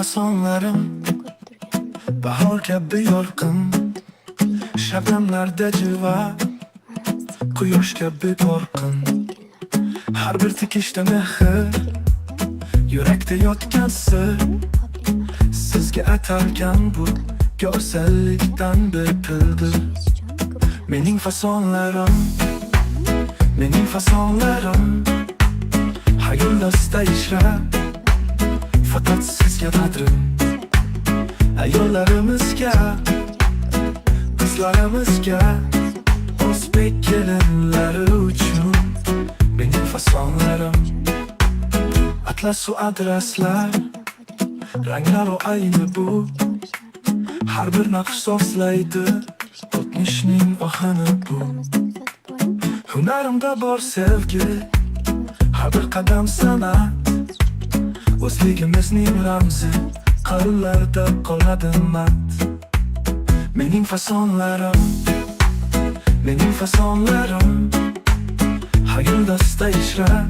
fasonlarim bahor kabi yorqin, shabnamlarda jiva, quyosh kabi torqin. Har bir tikishda mehr, yurakda yotgan sir, sizga atalgan bu go'zallikdan bepildir. Mening fasonlarim, mening fasonlarim hayollasda ishrab, faqat sizga qadrim. Ayollarimizga, qizlarimizga, o'zbek kelinlari uchun mening fasonlarim. Atlasu adreslar, ranglari ayni bu, har bir naqsh so'zlaydi o'tmishning ohini bu. Hunarimda bor sevgi, har bir qadam san'at, o'zligimizning ramzi, qa'rlarda qoladi mat. Mening fasonlarim, mening fasonlarim hayollasda ishrab,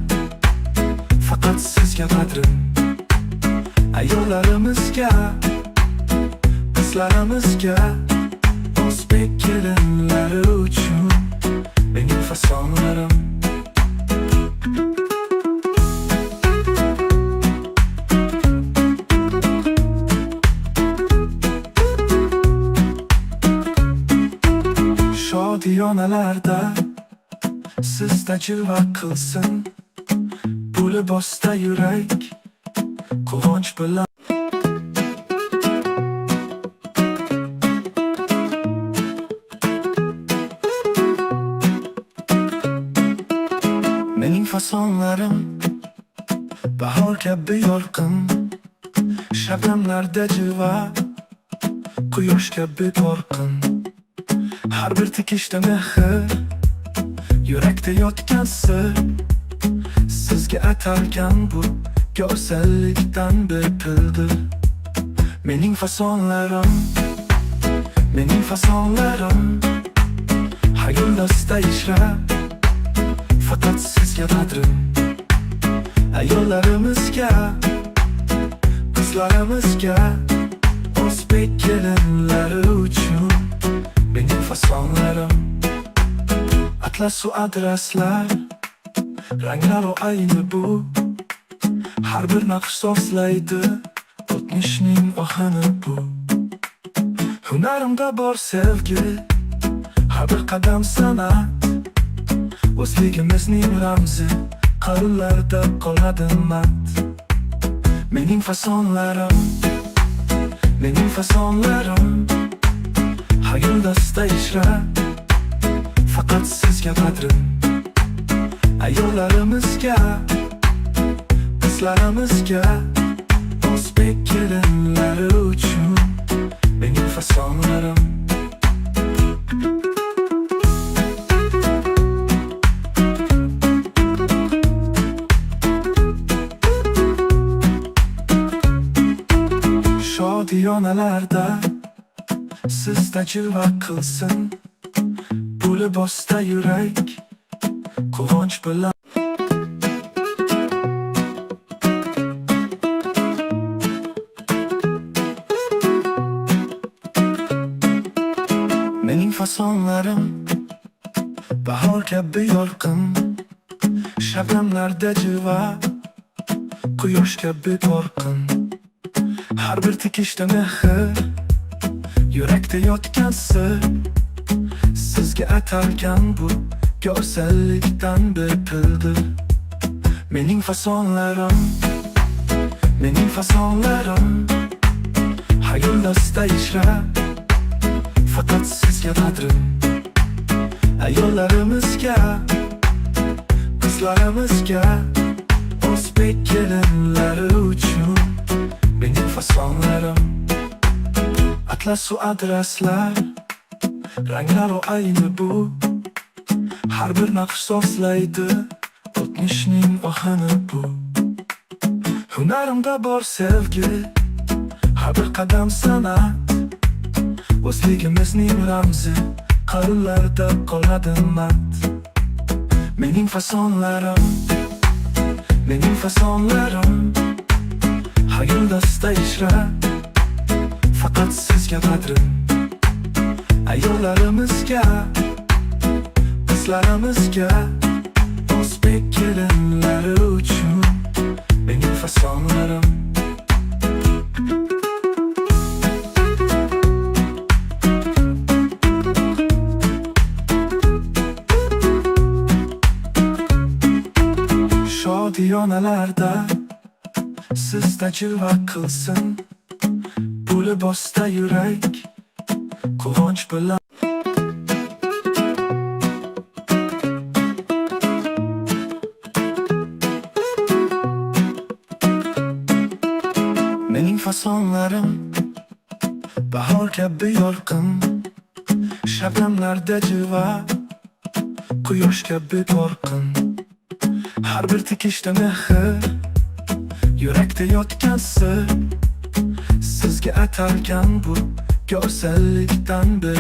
faqat sizga qadrim. Ayollarimizga, qizlarimizga, o'zbek kelinlari uchun mening fasonlarim. Shodiyonalarda sizda jiva qilsin, bu libosda yurak quvonch bilan. Mening fasonlarim bahor kabi yorqin, shabnamlarda jiva, quyosh kabi torqin. Har bir tikishda mehr, yurakda yotgan sir, sizga atalgan bu go'zallikdan bepildir. Mening fasonlarim, mening fasonlarim hayollasda ishrab, faqat sizga qadrim. Ayollarimizga, qizlarimizga, o'zbek kelinlari uchun mening fasonlarim. Atlasu adreslar, ranglari ayni bu, har bir naqsh so'zlaydi o'tmishning ohini bu. Hunarimda bor sevgi, har bir qadam san'at, o'zligimizning ramzi, qa'rlarda qoladi mat. Mening fasonlarim, mening fasonlarim hayollasda ishrab, faqat sizga qadrim. Ayollarimizga, qizlarimizga, o'zbek kelinlari uchun mening fasonlarim. Shodiyonalarda sizda jiva qilsin, bu libosda yurak quvonch bilan. Mening fasonlarim bahor kabi yorqin, shabnamlarda jiva, quyosh kabi torqin. Har bir tikishda mehr, yurakda yotgan sir, sizga atalgan bu go'zallikdan bepildir. Mening fasonlarim, mening fasonlarim hayollasda ishrab, faqat sizga qadrim. Ayollarimizga, qizlarimizga, o'zbek kelinlari uchun mening fasonlarim. Atlasu adreslar, ranglari ayni bu, har bir naqsh so'zlaydi o'tmishning ohini bu. Hunarimda bor sevgi, har bir qadam san'at, o'zligimizning ramzi, qa'rlarda qoladi mat. Mening fasonlarim, mening fasonlarim Hayildasta ishra faqat sizga qadrim. Ayollarimizga, qizlarimizga, o'zbek kelinlari uchun mening fasonlarim. Shodiyonalarda sizda jilva qilsin, bu libosda yurak quvonch bilan. Mening fasonlarim bahor kabi yorqin, shabnamlarda jilva, quyosh kabi torqin. Har bir tikishda mehr, yurakda yotgan sir, sizga atalgan bu go'zallikdan bir